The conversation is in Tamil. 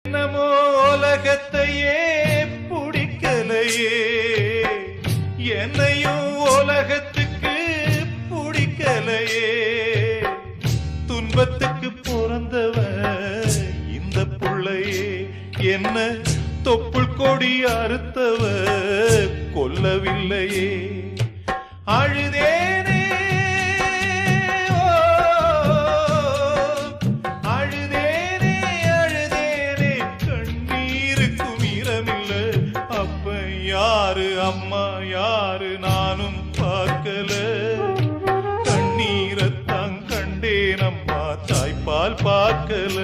என்னமோ உலகத்தையே பிடிக்கலையே, என்னையும் உலகத்துக்கு பிடிக்கலையே. துன்பத்துக்கு பிறந்தவ இந்த புள்ளையே, என்ன தொப்புள் கொடி அறுத்தவ கொல்லவில்லையே. அழுதேனே அழுதேனே அழுதேனே, கண்ணீருக்கும் ஈரமில்ல. அப்ப யாரு அம்மா யாரு நானும் பார்க்கல. கண்ணீரத்தான் கண்டேன் அம்மா, தாய்ப்பால் பார்க்கல.